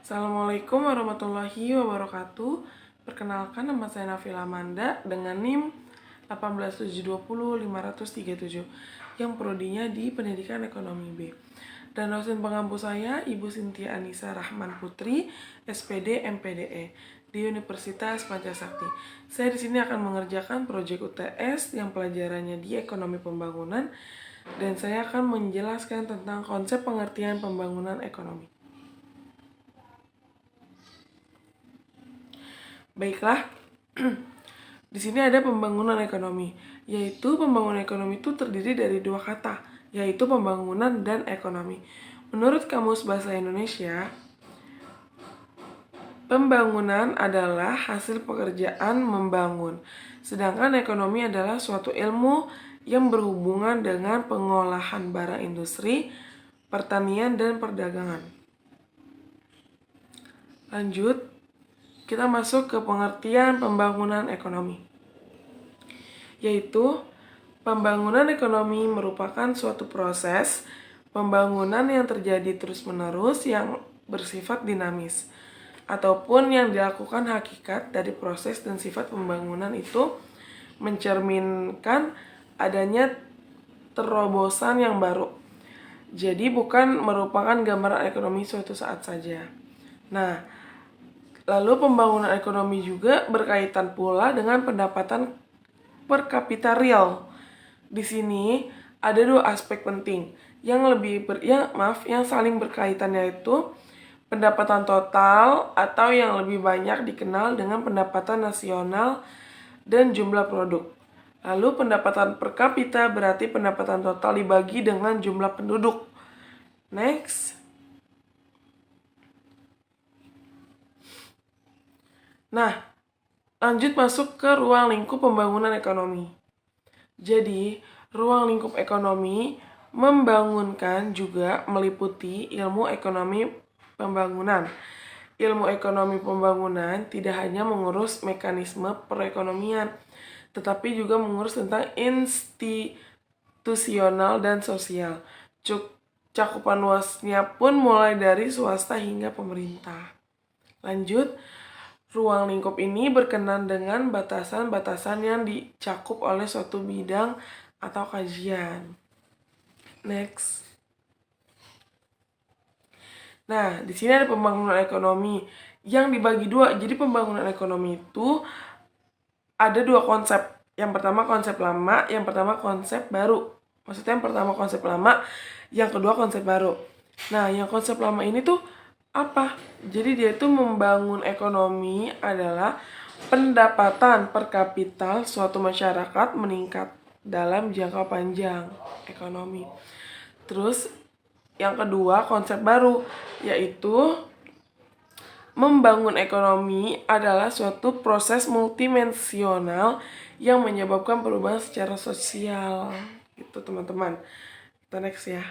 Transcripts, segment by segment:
Assalamualaikum warahmatullahi wabarakatuh. Perkenalkan, nama saya Nafila Amanda dengan NIM 18720-537 yang prodinya di Pendidikan Ekonomi B. Dan dosen pengampu saya Ibu Sintia Anissa Rahman Putri, SPD MPDE di Universitas Pancasakti. Saya di sini akan mengerjakan proyek UTS yang pelajarannya di Ekonomi Pembangunan dan saya akan menjelaskan tentang konsep pengertian pembangunan ekonomi. Baiklah, di sini ada pembangunan ekonomi, yaitu pembangunan ekonomi itu terdiri dari dua kata, yaitu pembangunan dan ekonomi. Menurut Kamus Bahasa Indonesia, pembangunan adalah hasil pekerjaan membangun, sedangkan ekonomi adalah suatu ilmu yang berhubungan dengan pengolahan barang industri, pertanian, dan perdagangan. Lanjut, kita masuk ke pengertian pembangunan ekonomi, yaitu pembangunan ekonomi merupakan suatu proses pembangunan yang terjadi terus-menerus yang bersifat dinamis, ataupun yang dilakukan hakikat dari proses dan sifat pembangunan itu mencerminkan adanya terobosan yang baru. Jadi bukan merupakan gambaran ekonomi suatu saat saja. Nah, lalu pembangunan ekonomi juga berkaitan pula dengan pendapatan per kapita real. Di sini ada dua aspek penting yang saling berkaitan, yaitu pendapatan total atau yang lebih banyak dikenal dengan pendapatan nasional dan jumlah produk. Lalu pendapatan per kapita berarti pendapatan total dibagi dengan jumlah penduduk. Next. Nah, lanjut masuk ke ruang lingkup pembangunan ekonomi. Jadi, ruang lingkup ekonomi membangunkan juga meliputi ilmu ekonomi pembangunan. Ilmu ekonomi pembangunan tidak hanya mengurus mekanisme perekonomian, tetapi juga mengurus tentang institusional dan sosial. Cakupan luasnya pun mulai dari swasta hingga pemerintah. Lanjut, ruang lingkup ini berkenan dengan batasan-batasan yang dicakup oleh suatu bidang atau kajian. Next. Nah, di sini ada pembangunan ekonomi yang dibagi dua. Jadi pembangunan ekonomi itu ada dua konsep. Yang pertama konsep lama, yang pertama konsep baru. Maksudnya yang pertama konsep lama, yang kedua konsep baru. Nah, yang konsep lama ini tuh apa? Jadi dia itu membangun ekonomi adalah pendapatan per kapita suatu masyarakat meningkat dalam jangka panjang ekonomi. Terus yang kedua konsep baru, yaitu membangun ekonomi adalah suatu proses multidimensional yang menyebabkan perubahan secara sosial. Gitu teman-teman. Kita next ya.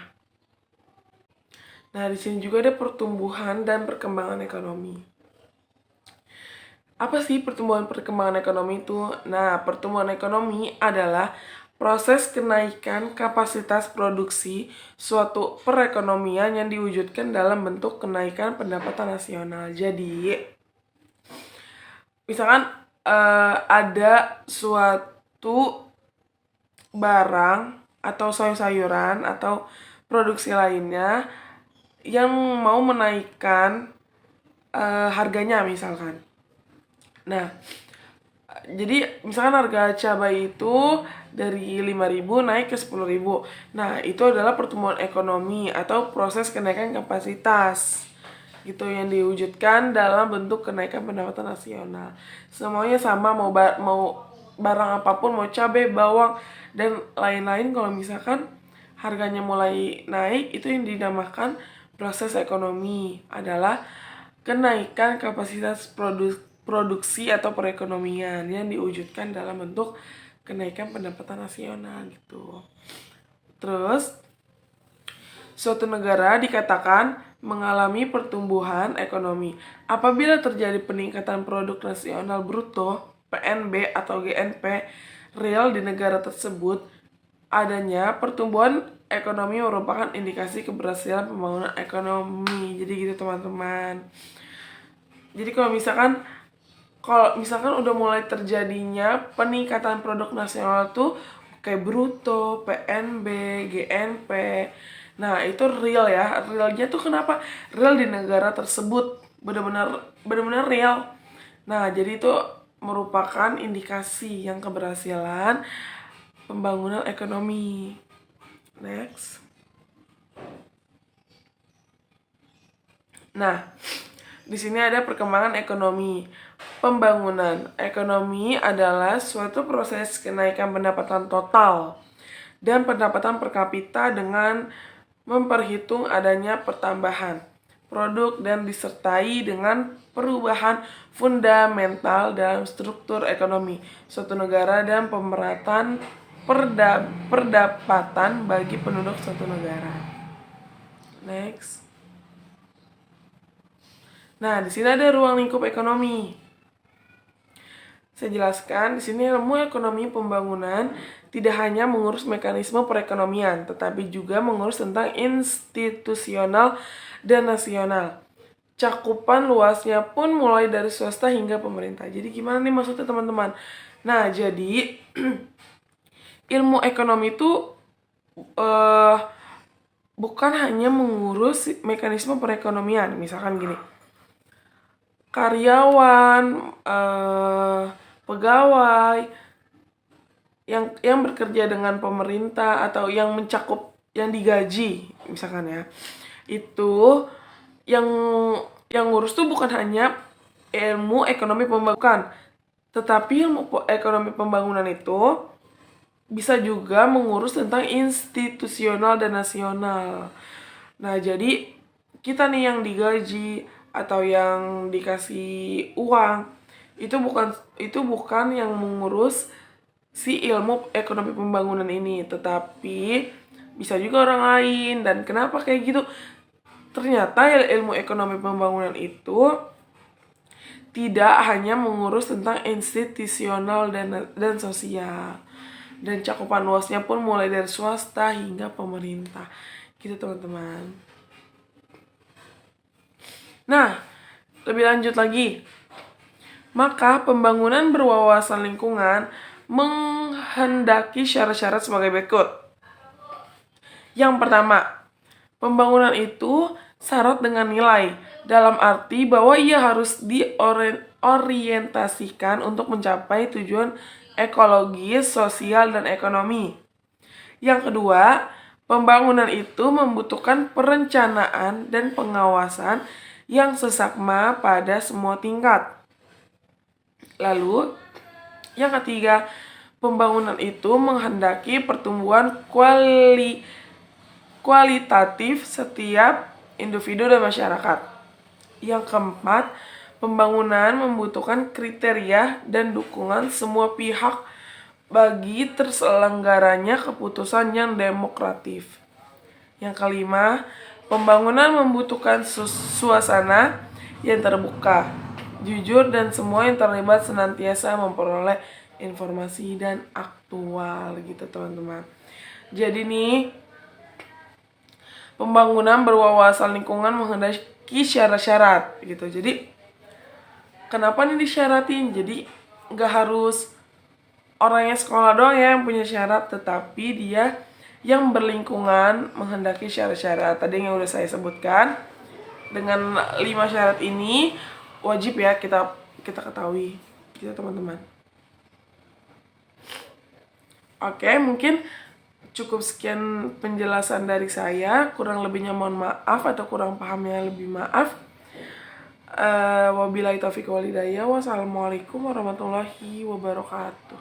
Nah, di sini juga ada pertumbuhan dan perkembangan ekonomi. Apa sih pertumbuhan perkembangan ekonomi itu? Nah, pertumbuhan ekonomi adalah proses kenaikan kapasitas produksi suatu perekonomian yang diwujudkan dalam bentuk kenaikan pendapatan nasional. Jadi, misalkan ada suatu barang atau sayur-sayuran atau produksi lainnya yang mau menaikkan harganya misalkan. Nah, jadi misalkan harga cabai itu dari 5.000 naik ke 10.000. Nah, itu adalah pertumbuhan ekonomi atau proses kenaikan kapasitas gitu yang diwujudkan dalam bentuk kenaikan pendapatan nasional. Semuanya sama, mau barang apapun, mau cabai, bawang dan lain-lain, kalau misalkan harganya mulai naik, itu yang dinamakan proses ekonomi adalah kenaikan kapasitas produksi atau perekonomian yang diwujudkan dalam bentuk kenaikan pendapatan nasional gitu. Terus, suatu negara dikatakan mengalami pertumbuhan ekonomi apabila terjadi peningkatan produk nasional bruto (PNB) atau GNP real di negara tersebut. Adanya pertumbuhan ekonomi merupakan indikasi keberhasilan pembangunan ekonomi. Jadi gitu teman-teman. Jadi kalau misalkan udah mulai terjadinya peningkatan produk nasional tuh kayak bruto, PNB, GNP. Nah, itu real ya. Realnya tuh kenapa? Real di negara tersebut. Benar-benar real. Nah, jadi itu merupakan indikasi yang keberhasilan pembangunan ekonomi. Next. Nah, di sini ada perkembangan ekonomi. Pembangunan ekonomi adalah suatu proses kenaikan pendapatan total dan pendapatan per kapita dengan memperhitung adanya pertambahan produk dan disertai dengan perubahan fundamental dalam struktur ekonomi suatu negara dan pemerataan pendapatan bagi penduduk suatu negara. Next. Nah, di sini ada ruang lingkup ekonomi. Saya jelaskan, di sini ilmu ekonomi pembangunan tidak hanya mengurus mekanisme perekonomian, tetapi juga mengurus tentang institusional dan nasional. Cakupan luasnya pun mulai dari swasta hingga pemerintah. Jadi gimana nih maksudnya teman-teman? Nah, jadi ilmu ekonomi itu bukan hanya mengurus mekanisme perekonomian. Misalkan gini, karyawan, pegawai yang bekerja dengan pemerintah atau yang mencakup yang digaji misalkan ya, itu yang ngurus tuh bukan hanya ilmu ekonomi pembangunan, tetapi ilmu ekonomi pembangunan itu bisa juga mengurus tentang institusional dan nasional. Nah, jadi kita nih yang digaji atau yang dikasih uang itu bukan yang mengurus si ilmu ekonomi pembangunan ini, tetapi bisa juga orang lain. Dan kenapa kayak gitu? Ternyata ilmu ekonomi pembangunan itu tidak hanya mengurus tentang institusional dan sosial, dan cakupan luasnya pun mulai dari swasta hingga pemerintah. Gitu teman-teman. Nah, lebih lanjut lagi. Maka pembangunan berwawasan lingkungan menghendaki syarat-syarat sebagai berikut. Yang pertama, pembangunan itu syarat dengan nilai, dalam arti bahwa ia harus diorientasikan untuk mencapai tujuan ekologis, sosial, dan ekonomi. Yang kedua, pembangunan itu membutuhkan perencanaan dan pengawasan yang seksama pada semua tingkat. Lalu, yang ketiga, pembangunan itu menghendaki pertumbuhan kualitatif setiap individu dan masyarakat. Yang keempat, pembangunan membutuhkan kriteria dan dukungan semua pihak bagi terselenggaranya keputusan yang demokratif. Yang kelima, pembangunan membutuhkan suasana yang terbuka, jujur, dan semua yang terlibat senantiasa memperoleh informasi dan aktual gitu teman-teman. Jadi nih, pembangunan berwawasan lingkungan menghendaki syarat-syarat gitu. Jadi kenapa nih disyaratin? Jadi nggak harus orangnya sekolah doang ya yang punya syarat, tetapi dia yang berlingkungan menghendaki syarat-syarat tadi yang udah saya sebutkan. Dengan 5 syarat ini wajib ya kita ketahui gitu teman-teman. Oke, mungkin cukup sekian penjelasan dari saya. Kurang lebihnya mohon maaf, atau kurang pahamnya lebih maaf. Wabillahi taufiq walhidayah. Wassalamualaikum warahmatullahi wabarakatuh.